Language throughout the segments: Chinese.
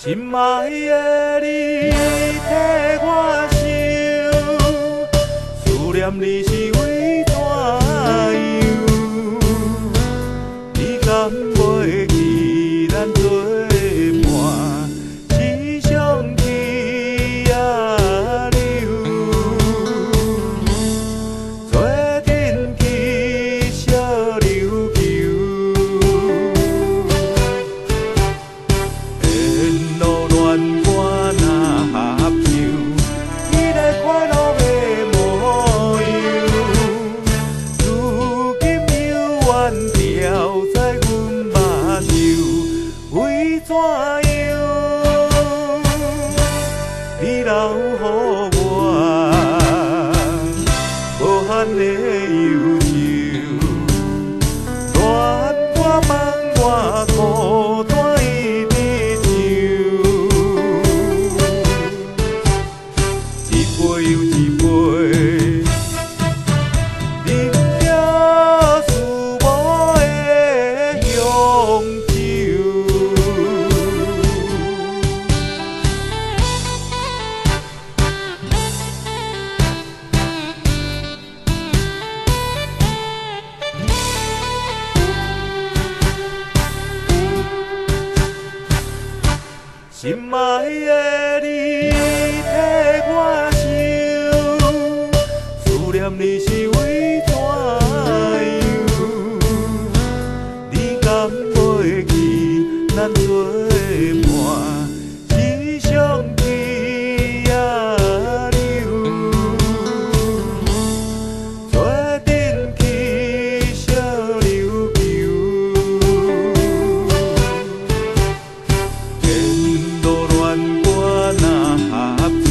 心爱的你替我想，思念你是为怎样？你敢袂记咱做伴，时常去也留，做阵去小琉球。沿路恋歌若合唱，你个快乐的模样，如今犹原条在阮目睭，为怎样？你留予我无限的忧愁，恋我梦我孤单一直唱，一杯又一杯，饮着思无的香酒。心爱的你替我想，思念你是为怎样？你敢袂记咱做伴，时常去也留，做阵去小琉球。沿路恋歌若合唱，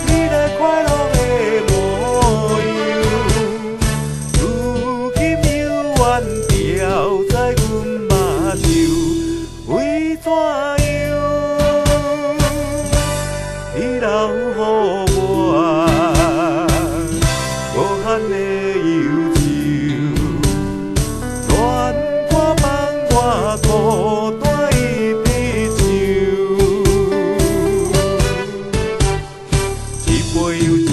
你个快乐的模样，如今犹原条在阮目睭，为怎样？你留予我无限的忧愁，恋我梦我孤单一直唱，一杯又一